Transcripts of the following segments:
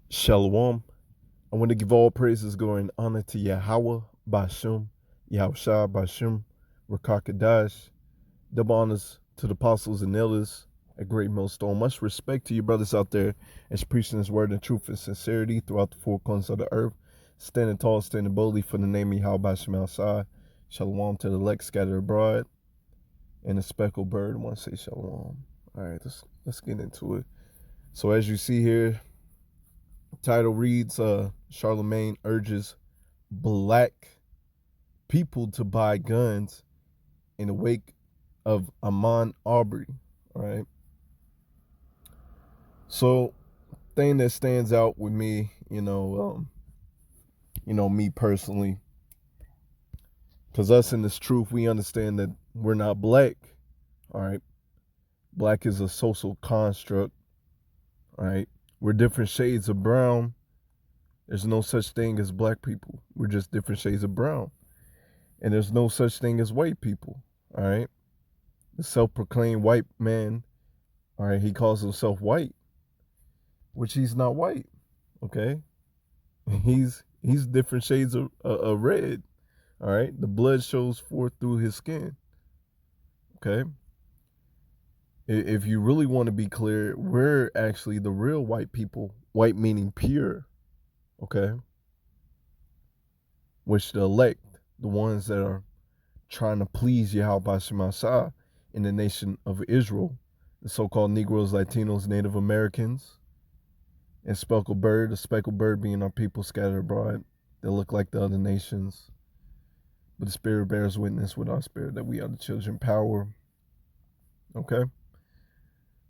Shalom. I want to give all praises, glory, and honor to Yahweh, Bashum, Yahushua, Bashum, Rakakadash. Double honors to the apostles and elders at Great Millstone. Much respect to you brothers out there as preaching his word in truth and sincerity throughout the four corners of the earth. Standing tall, standing boldly for the name of Yahweh Bashum. Shalom to the elect scattered abroad. And the speckled bird. I want to say shalom. All right, let's get into it. So as you see here, title reads, Charlamagne urges black people to buy guns in the wake of Ahmaud Arbery. All right. So, thing that stands out with me, me personally, because us in this truth, we understand that we're not black. All right. Black is a social construct. All right. We're different shades of brown. There's no such thing as black people. We're just different shades of brown. And there's no such thing as white people. All right. The self-proclaimed white man, all right, he calls himself white, which he's not white. Okay. He's different shades of red. All right. The blood shows forth through his skin. Okay. If you really want to be clear, we're actually the real white people. White meaning pure. Okay. Which the elect, the ones that are trying to please Yahweh Shemashah in the nation of Israel, the so-called Negroes, Latinos, Native Americans, and speckled bird, the speckled bird being our people scattered abroad. They look like the other nations, but the Spirit bears witness with our spirit that we are the children of power. Okay?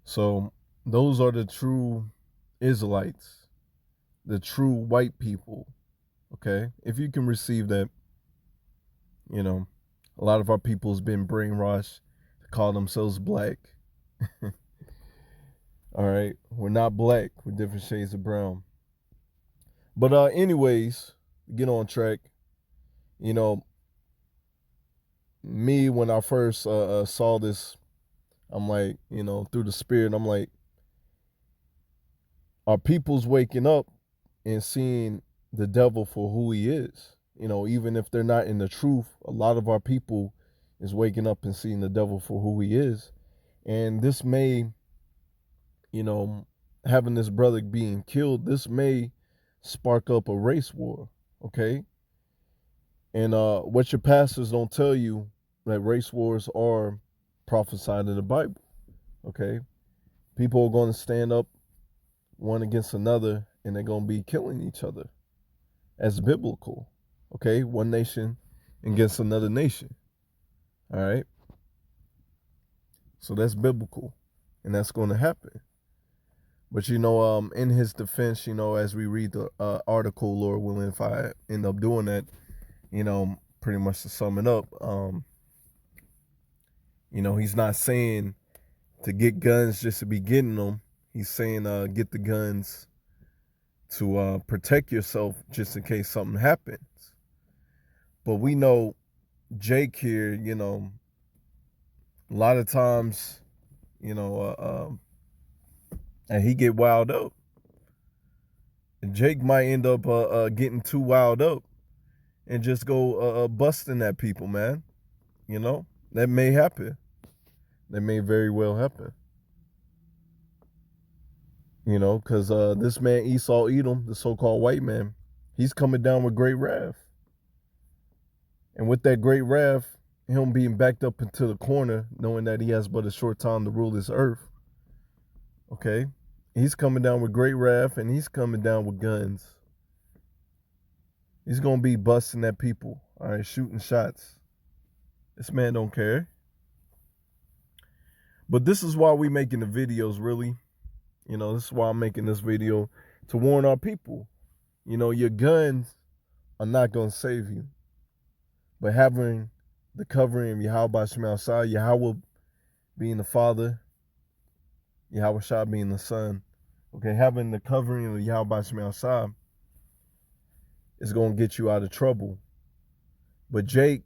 So those are the true Israelites, the true white people. Okay? If you can receive that, a lot of our people has been brainwashed to call themselves black. All right, we're not black. We're different shades of brown. But anyways, get on track. Me when I first saw this, I'm like, through the spirit, I'm like, our people's waking up and seeing the devil for who he is. Even if they're not in the truth, a lot of our people is waking up and seeing the devil for who he is. And this may, having this brother being killed, this may spark up a race war, okay? And what your pastors don't tell you, that race wars are prophesied in the Bible, okay? People are going to stand up one against another, and they're going to be killing each other. As biblical, okay? One nation against another nation, all right? So that's biblical, and that's going to happen. But in his defense, as we read the article, Lord willing, if I end up doing that, pretty much to sum it up, he's not saying to get guns just to be getting them. He's saying get the guns to protect yourself just in case something happens. But we know Jake here, a lot of times, and he get wild up. And Jake might end up getting too wild up and just go busting at people, man. That may happen. That may very well happen. Because this man Esau Edom, the so-called white man, he's coming down with great wrath. And with that great wrath, him being backed up into the corner, knowing that he has but a short time to rule this earth, okay? He's coming down with great wrath, and he's coming down with guns. He's going to be busting at people, all right, shooting shots. This man don't care. But this is why we making the videos, really. This is why I'm making this video, to warn our people. Your guns are not going to save you. But having the covering of Yahweh Shemashah, Yahweh being the Father, Yahweh Shah being the Son, okay, having the covering of Yahweh Shemashah is going to get you out of trouble. But Jake,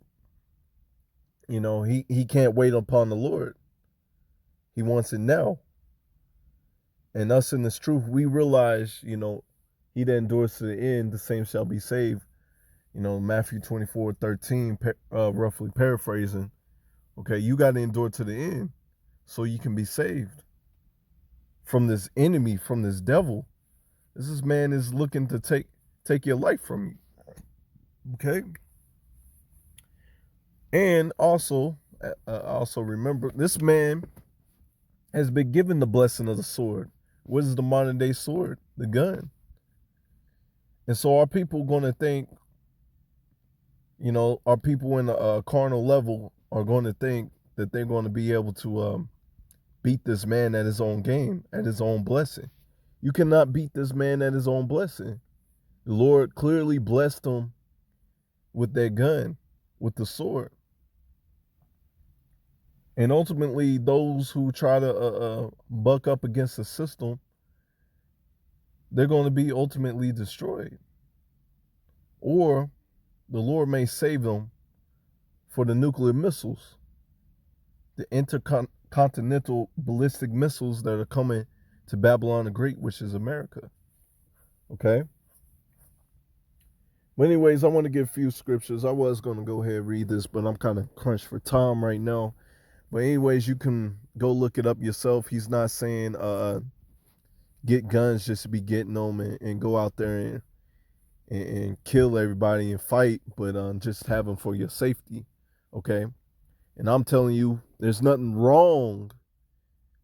he can't wait upon the Lord. He wants it now. And us in this truth, we realize, he that endures to the end, the same shall be saved. Matthew 24:13, roughly paraphrasing. Okay, you got to endure to the end so you can be saved from this enemy, from this devil. This man is looking to take your life from you. Okay? And also remember, this man has been given the blessing of the sword. What is the modern day sword? The gun. And so are people going to think, are people in a carnal level are going to think that they're going to be able to beat this man at his own game, at his own blessing? You cannot beat this man at his own blessing. The Lord clearly blessed him with that gun, with the sword. And ultimately, those who try to buck up against the system, they're going to be ultimately destroyed. Or the Lord may save them for the nuclear missiles, the intercontinental ballistic missiles that are coming to Babylon the Great, which is America. Okay? But anyways, I want to give a few scriptures. I was going to go ahead and read this, but I'm kind of crunched for time right now. But anyways, you can go look it up yourself. He's not saying get guns just to be getting them and go out there and kill everybody and fight, but just have them for your safety. Okay? And I'm telling you, there's nothing wrong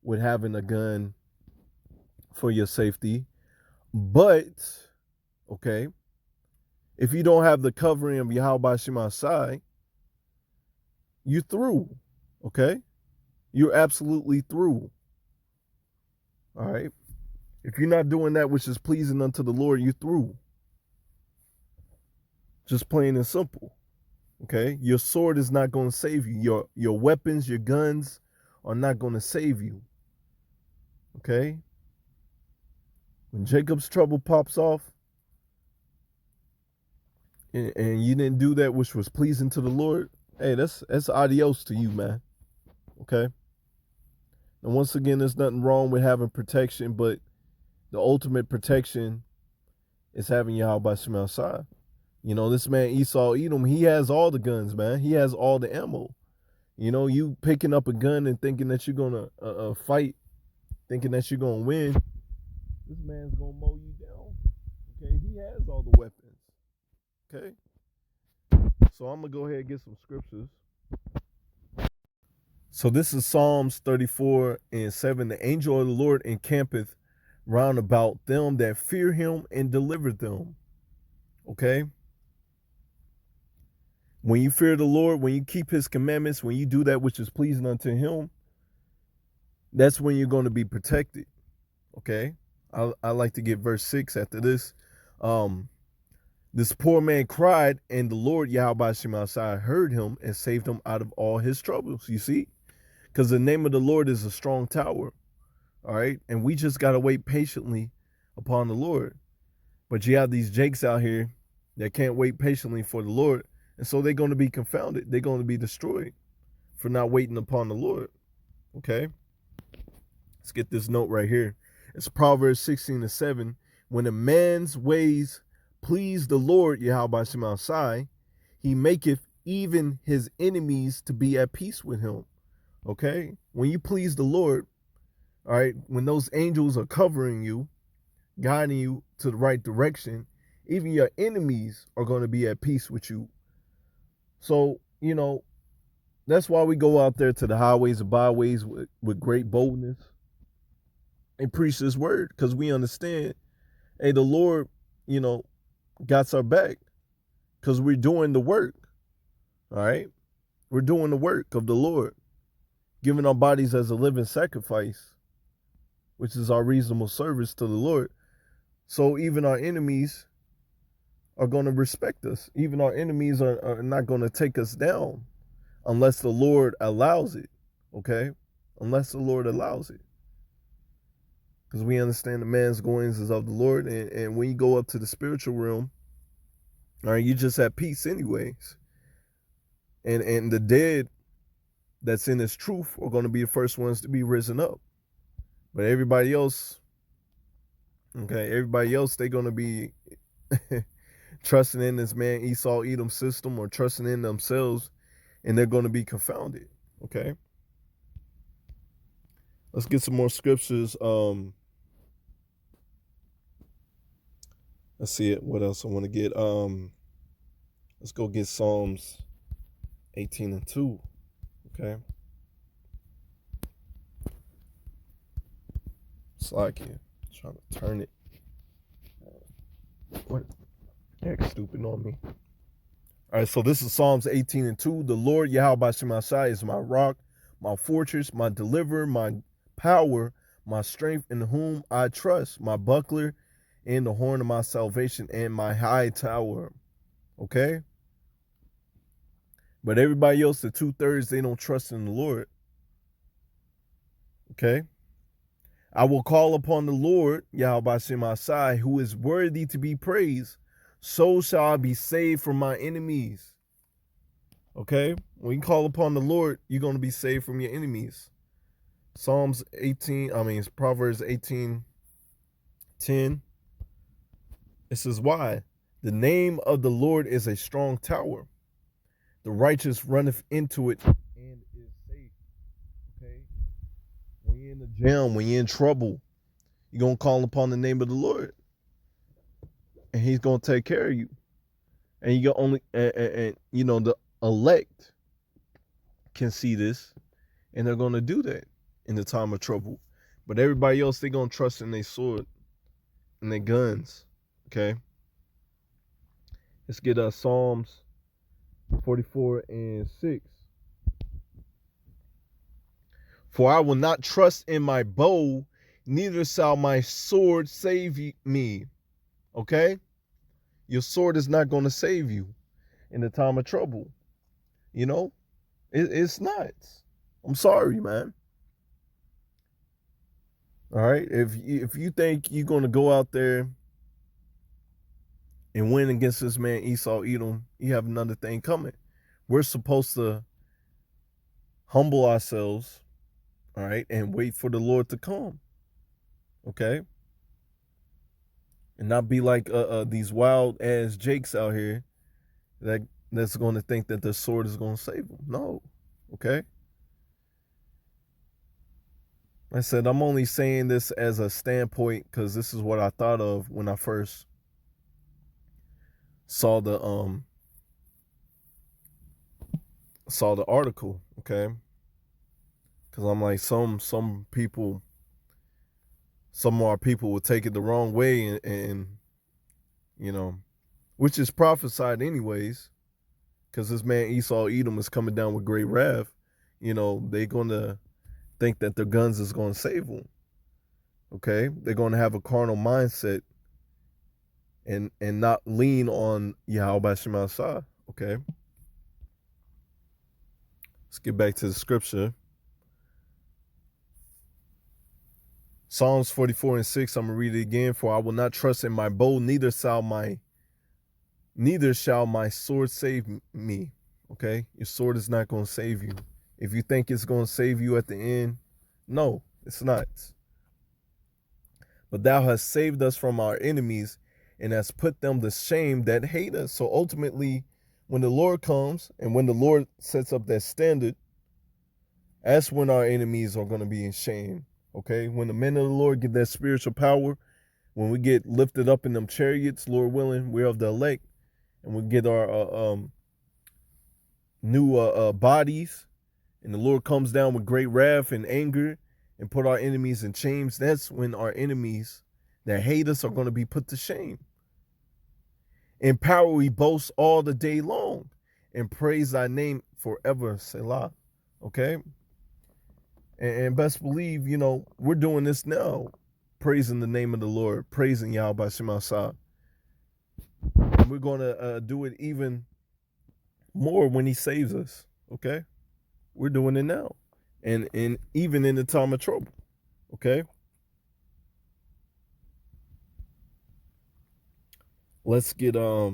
with having a gun for your safety. But, okay, if you don't have the covering of Yahweh Shemashai, you're through. Okay? You're absolutely through. All right? If you're not doing that which is pleasing unto the Lord, you're through. Just plain and simple. Okay? Your sword is not going to save you. Your weapons, your guns are not going to save you. Okay? When Jacob's trouble pops off, and you didn't do that which was pleasing to the Lord, hey, that's adios to you, man. Okay? And once again, there's nothing wrong with having protection, but the ultimate protection is having Yahweh Shemashai. This man Esau Edom, he has all the guns, man. He has all the ammo. You picking up a gun and thinking that you're going to fight, thinking that you're going to win, this man's going to mow you down. Okay? He has all the weapons. Okay? So I'm going to go ahead and get some scriptures. So this is Psalms 34:7. The angel of the Lord encampeth round about them that fear him and deliver them. Okay? When you fear the Lord, when you keep his commandments, when you do that which is pleasing unto him, that's when you're going to be protected. Okay? I like to get verse 6 after this. This poor man cried, and the Lord Yahweh Shemashai heard him and saved him out of all his troubles. You see? Because the name of the Lord is a strong tower. All right? And we just got to wait patiently upon the Lord. But you have these jakes out here that can't wait patiently for the Lord. And so they're going to be confounded. They're going to be destroyed for not waiting upon the Lord. Okay? Let's get this note right here. It's Proverbs 16:7. When a man's ways please the Lord Yahweh Shemashai, he maketh even his enemies to be at peace with him. Okay? When you please the Lord, all right, when those angels are covering you, guiding you to the right direction, even your enemies are going to be at peace with you. So, that's why we go out there to the highways and byways with great boldness and preach this word, because we understand, hey, the Lord, got our back because we're doing the work. All right? We're doing the work of the Lord, giving our bodies as a living sacrifice, which is our reasonable service to the Lord. So even our enemies are going to respect us. Even our enemies are not going to take us down unless the Lord allows it. Okay? Unless the Lord allows it. Because we understand the man's goings is of the Lord. And when you go up to the spiritual realm, all right, you just have peace anyways. And the dead that's in this truth are going to be the first ones to be risen up. But everybody else, Okay, everybody else, they're going to be trusting in this man Esau Edom system or trusting in themselves, and they're going to be confounded. Okay, let's get some more scriptures. Let's see it. What else I want to get? Let's go get Psalms 18:2. Okay, slack here. Trying to turn it. What? Act stupid on me. All right, so this is Psalms 18:2. The Lord YASHAMIAHLA is my rock, my fortress, my deliverer, my power, my strength, in whom I trust, my buckler, and the horn of my salvation, and my high tower. Okay? But everybody else, the 2/3, they don't trust in the Lord. Okay? I will call upon the Lord, YASHAMIAHLA, who is worthy to be praised. So shall I be saved from my enemies. Okay? When you call upon the Lord, you're going to be saved from your enemies. Proverbs 18:10. It says, why? The name of the Lord is a strong tower. The righteous runneth into it and is safe. Okay? When you're in the jam, when you're in trouble, you're going to call upon the name of the Lord. And he's going to take care of you. And you only, and you know, the elect can see this, and they're going to do that in the time of trouble. But everybody else, they're going to trust in their sword and their guns. Okay? Let's get Psalms 44:6. For I will not trust in my bow, neither shall my sword save me. Okay? Your sword is not going to save you in the time of trouble. You know? It's not. I'm sorry, man. All right? If you think you're going to go out there and win against this man Esau Edom, you have another thing coming. We're supposed to humble ourselves, all right, and wait for the Lord to come. Okay? And not be like these wild ass jakes out here that's going to think that the sword is going to save them. No. Okay? I said I'm only saying this as a standpoint because this is what I thought of when I first saw the article. Okay? Because I'm like, some people, some of our people will take it the wrong way, and you know, which is prophesied anyways, because this man Esau Edom is coming down with great wrath. You know, they're going to think that their guns is going to save them. Okay? They're going to have a carnal mindset and not lean on YASHAMIAHLA. Okay? Let's get back to the scripture. Psalms 44:6, I'm going to read it again. For I will not trust in my bow, neither shall my sword save me. Okay? Your sword is not going to save you. If you think it's going to save you at the end, no, it's not. But thou hast saved us from our enemies and hast put them to shame that hate us. So ultimately, when the Lord comes and when the Lord sets up that standard, that's when our enemies are going to be in shame. Okay? When the men of the Lord get that spiritual power, when we get lifted up in them chariots, Lord willing, we're of the elect, and we get our new bodies, and the Lord comes down with great wrath and anger and put our enemies in chains, that's when our enemies that hate us are going to be put to shame. In power we boast all the day long and praise thy name forever, Selah. Okay? And best believe, you know, we're doing this now, praising the name of the Lord, praising YASHAMIAHLA. And we're going to do it even more when he saves us. Okay? We're doing it now. And even in the time of trouble. Okay? Let's get let's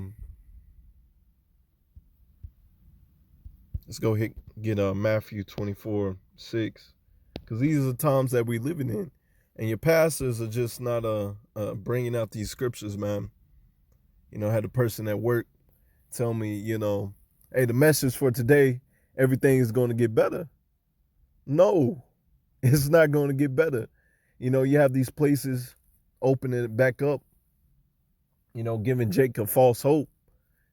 go get Matthew 24:6. Because these are the times that we're living in. And your pastors are just not bringing out these scriptures, man. I had a person at work tell me, hey, the message for today, everything is going to get better. No, it's not going to get better. You have these places opening it back up, giving Jacob false hope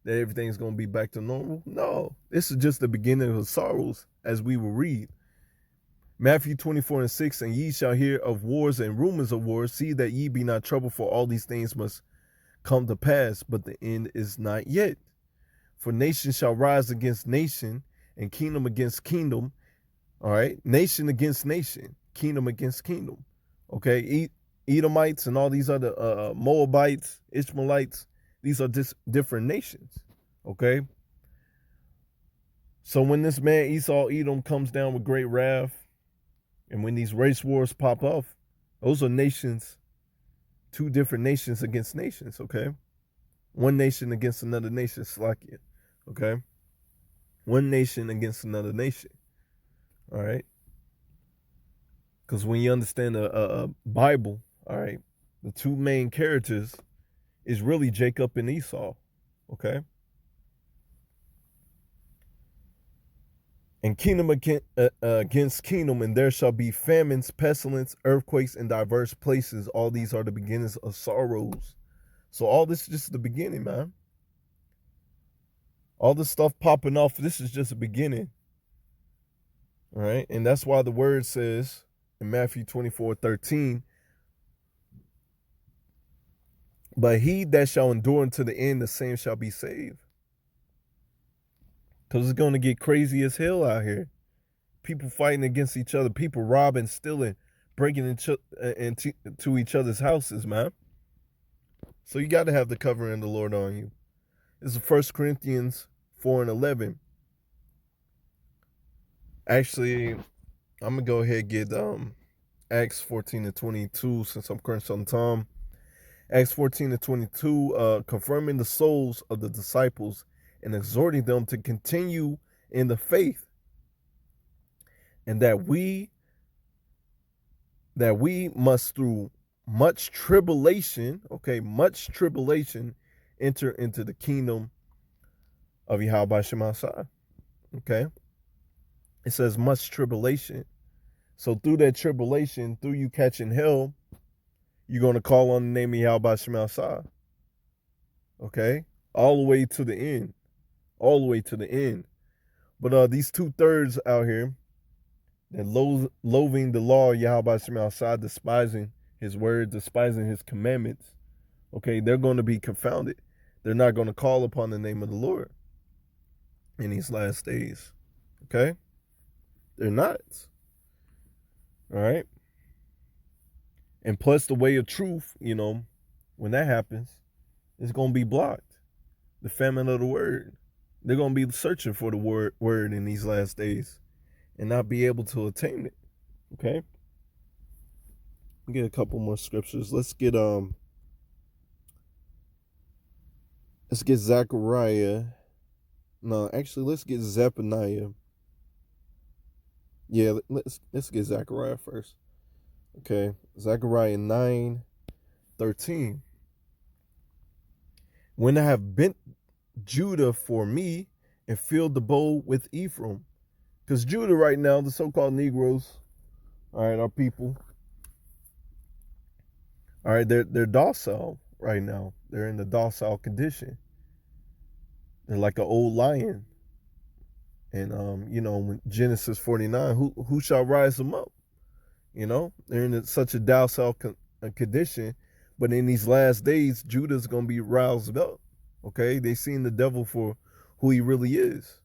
that everything's going to be back to normal. No, this is just the beginning of sorrows, as we will read. Matthew 24:6, and ye shall hear of wars and rumors of wars. See that ye be not troubled, for all these things must come to pass, but the end is not yet. For nation shall rise against nation, and kingdom against kingdom. All right, nation against nation, kingdom against kingdom. Okay, Edomites and all these other Moabites, Ishmaelites, these are just different nations. Okay, so when this man Esau, Edom, comes down with great wrath, and when these race wars pop off, those are nations, two different nations against nations. Okay, one nation against another nation, Slakia. Okay, one nation against another nation. All right, because when you understand a Bible, all right, the two main characters is really Jacob and Esau. Okay, and kingdom against kingdom, and there shall be famines, pestilence, earthquakes in diverse places. All these are the beginnings of sorrows. So all this is just the beginning, man. All this stuff popping off, this is just a beginning. All right, and that's why the word says in Matthew 24:13, but he that shall endure unto the end, the same shall be saved. Because it's going to get crazy as hell out here. People fighting against each other, people robbing, stealing, breaking into each other's houses, man. So you got to have the covering of the Lord on you. This is 1 Corinthians 4:11. Actually, I'm going to go ahead and get Acts 14:22 since I'm crunched on time. Acts 14:22, confirming the souls of the disciples and exhorting them to continue in the faith, and that we must through much tribulation, okay, much tribulation, enter into the kingdom of Yahweh Shemashah. Okay, it says much tribulation. So through that tribulation, through you catching hell, you're going to call on the name of Yahweh Shemashah. Okay, all the way to the end, all the way to the end. But these 2/3 out here, that loathing the law of Yahweh Shemashah, despising his word, despising his commandments, okay, they're going to be confounded. They're not going to call upon the name of the Lord in these last days. Okay, they're not. All right. And plus the way of truth, when that happens, it's going to be blocked. The famine of the word. They're going to be searching for the word in these last days and not be able to attain it. Okay? We'll get a couple more scriptures. Let's get Zechariah. No, actually, let's get Zephaniah. Yeah, let's get Zechariah first. Okay, Zechariah 9:13. When I have bent Judah for me and filled the bowl with Ephraim. Because Judah right now, the so-called Negroes, all right, our people, all right, they're docile right now. They're in the docile condition. They're like an old lion. And, when Genesis 49, who shall rise them up? They're in such a docile condition. But in these last days, Judah's going to be roused up. Okay, they seen the devil for who he really is.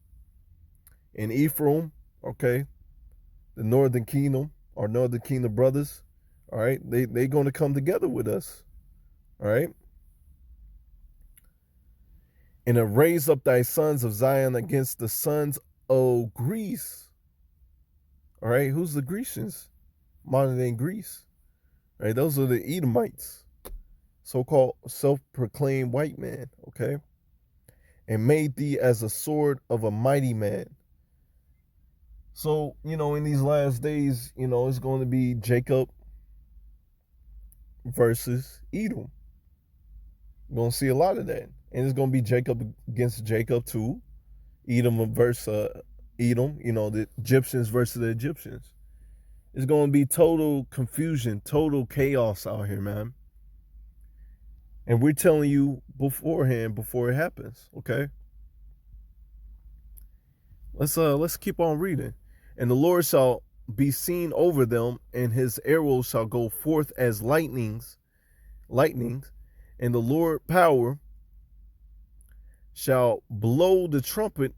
And Ephraim, okay, the northern kingdom, our northern kingdom brothers, all right, they going to come together with us. All right. And to raise up thy sons of Zion against the sons of Greece. All right, who's the Grecians? Modern day Greece. All right, those are the Edomites, so-called self-proclaimed white man, okay? And made thee as a sword of a mighty man. So, in these last days, it's going to be Jacob, versus Edom. We're going to see a lot of that. And it's going to be Jacob against Jacob too. Edom versus Edom, the Egyptians versus the Egyptians. It's going to be total confusion, total chaos out here, man. And we're telling you beforehand, before it happens, okay? Let's keep on reading. And the Lord shall be seen over them, and his arrows shall go forth as lightnings, and the Lord power shall blow the trumpet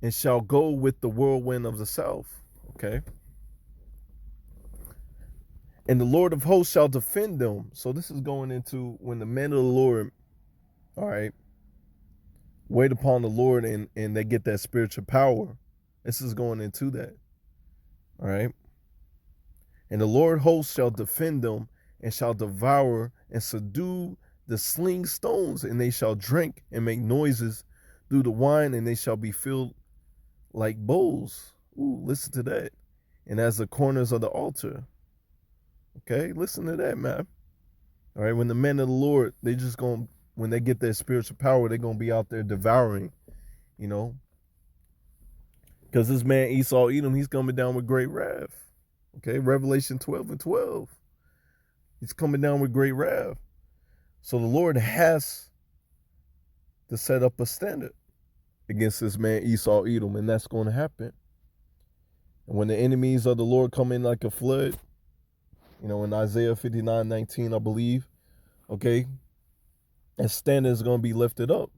and shall go with the whirlwind of the south. Okay. And the Lord of hosts shall defend them. So this is going into when the men of the Lord, all right, wait upon the Lord and they get that spiritual power. This is going into that. All right. And the Lord hosts shall defend them and shall devour and subdue the sling stones, and they shall drink and make noises through the wine, and they shall be filled like bowls. Ooh, listen to that. And as the corners of the altar. Okay, listen to that, man. All right, when the men of the Lord, they just going, when they get their spiritual power, they're going to be out there devouring, because this man Esau Edom, he's coming down with great wrath. Okay, Revelation 12:12. He's coming down with great wrath. So the Lord has to set up a standard against this man Esau Edom, and that's going to happen. And when the enemies of the Lord come in like a flood, in Isaiah 59:19, I believe, okay, that standard is going to be lifted up.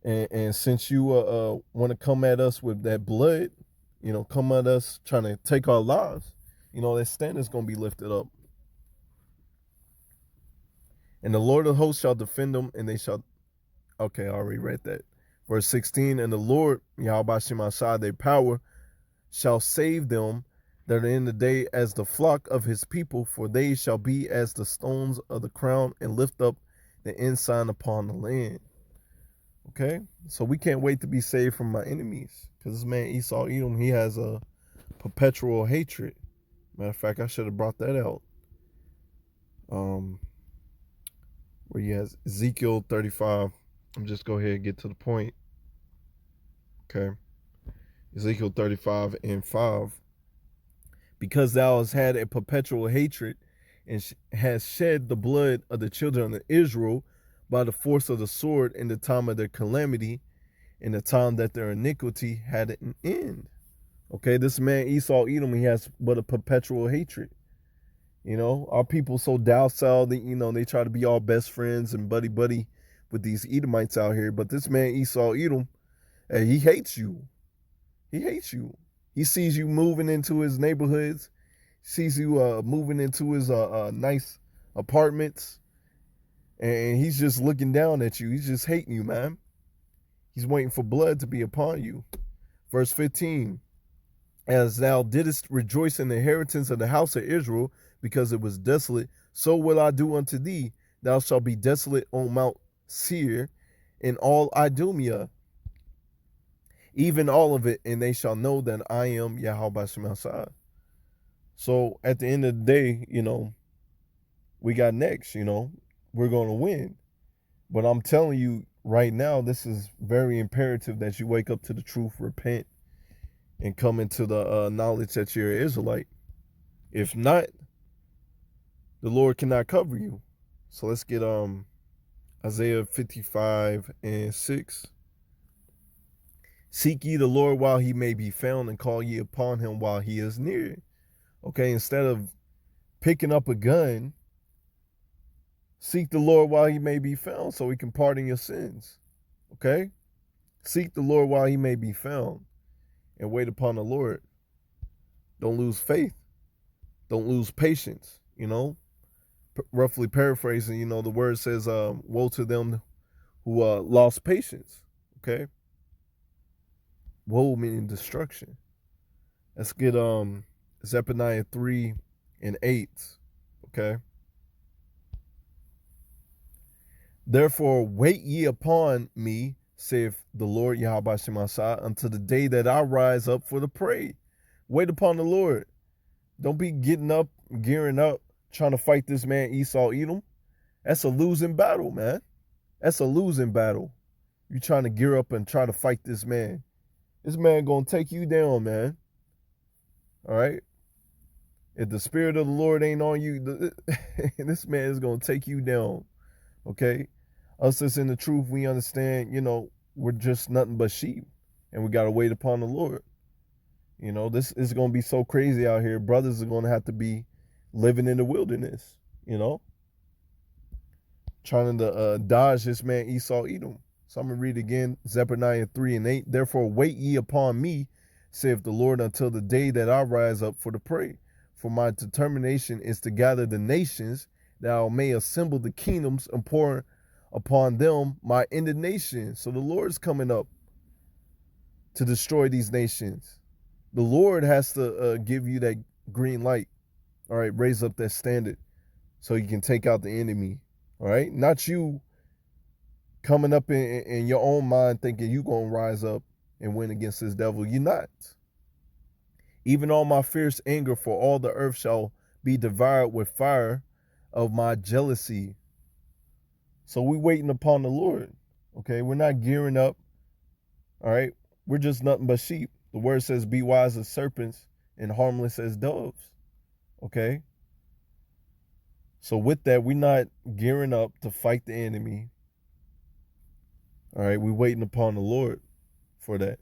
And since you want to come at us with that blood, come at us trying to take our lives, that standard is going to be lifted up. And the Lord of hosts shall defend them, and they shall, okay, I already read that. Verse 16, and the Lord, YASHAMIAHLA, their power, shall save them that are in the day as the flock of his people, for they shall be as the stones of the crown and lift up the ensign upon the land. Okay, so we can't wait to be saved from my enemies, because this man Esau Edom, he has a perpetual hatred. Matter of fact, I should have brought that out. Where he has Ezekiel 35. I'm just go ahead and get to the point. Okay. Ezekiel 35:5. Because thou hast had a perpetual hatred and hast shed the blood of the children of Israel by the force of the sword in the time of their calamity, in the time that their iniquity had an end. Okay, this man Esau Edom, he has but a perpetual hatred. Our people so docile that, they try to be all best friends and buddy with these Edomites out here. But this man Esau Edom, he hates you. He hates you. He sees you moving into his neighborhoods, sees you moving into his nice apartments, and he's just looking down at you. He's just hating you, man. He's waiting for blood to be upon you. Verse 15, as thou didst rejoice in the inheritance of the house of Israel, because it was desolate, so will I do unto thee. Thou shalt be desolate on Mount Seir, in all Idumea, even all of it, and they shall know that I am Yahweh. So at the end of the day, we got next, we're going to win. But I'm telling you right now, this is very imperative that you wake up to the truth, repent, and come into the knowledge that you're an Israelite. If not, the Lord cannot cover you. So let's get Isaiah 55:6. Seek ye the Lord while he may be found, and call ye upon him while he is near. Okay, instead of picking up a gun, seek the Lord while he may be found so he can pardon your sins. Okay? Seek the Lord while he may be found and wait upon the Lord. Don't lose faith. Don't lose patience, Roughly paraphrasing, the word says, woe to them who lost patience. Okay? Woe meaning destruction. Let's get Zephaniah 3:8. Okay? Therefore wait ye upon me, saith the Lord Yahweh Shemashah, until the day that I rise up for the prey. Wait upon the Lord. Don't be getting up, gearing up, trying to fight this man Esau Edom, that's a losing battle, man. That's a losing battle. You trying to gear up and try to fight this man. This man gonna take you down, man. All right? If the spirit of the Lord ain't on you, this man is gonna take you down. Okay? Us that's in the truth, we understand, we're just nothing but sheep. And we gotta wait upon the Lord. This is gonna be so crazy out here. Brothers are gonna have to be living in the wilderness, trying to dodge this man Esau Edom. So I'm going to read again, Zephaniah 3:8. Therefore wait ye upon me, saith the Lord, until the day that I rise up for the prey. For my determination is to gather the nations, that I may assemble the kingdoms and pour upon them my indignation. So the Lord's coming up to destroy these nations. The Lord has to give you that green light. All right, raise up that standard so you can take out the enemy. All right, not you coming up in your own mind thinking you're going to rise up and win against this devil. You're not. Even all my fierce anger for all the earth shall be devoured with fire of my jealousy. So we're waiting upon the Lord. Okay, we're not gearing up. All right, we're just nothing but sheep. The word says be wise as serpents and harmless as doves. Okay. So with that, we're not gearing up to fight the enemy. All right, we're waiting upon the Lord for that.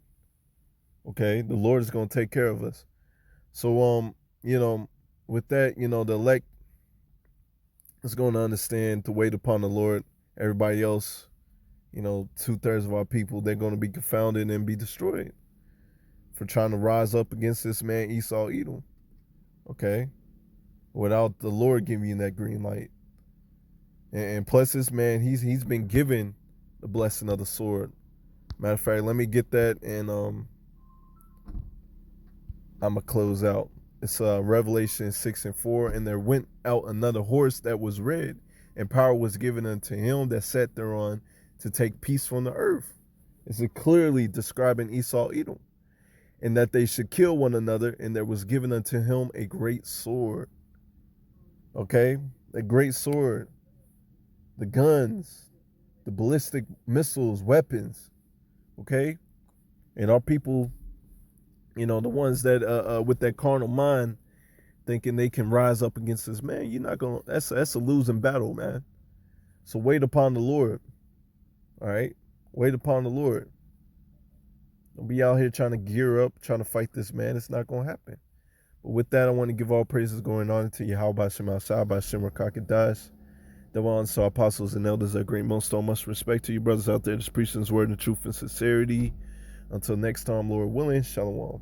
Okay, the Lord is going to take care of us. So, with that, the elect is going to understand to wait upon the Lord. Everybody else, 2/3 of our people, they're going to be confounded and be destroyed for trying to rise up against this man Esau Edom. Okay, without the Lord giving you that green light. And plus this man, he's been given the blessing of the sword. Matter of fact, let me get that, and I'm gonna close out. It's Revelation 6:4. And there went out another horse that was red, and power was given unto him that sat thereon to take peace from the earth. It's clearly describing Esau Edom, and that they should kill one another, and there was given unto him a great sword. Okay, a great sword, the guns, the ballistic missiles, weapons. Okay, and our people, the ones that with that carnal mind thinking they can rise up against this man, you're not gonna. That's a losing battle, man. So wait upon the Lord. All right, wait upon the Lord. Don't be out here trying to gear up, trying to fight this man. It's not gonna happen. But with that, I want to give all praises going on to Yahweh Shemashah, Kakadash. The ones, so apostles and elders are great. Most all much respect to you brothers out there, just preaching his word in truth and sincerity. Until next time, Lord willing, Shalom.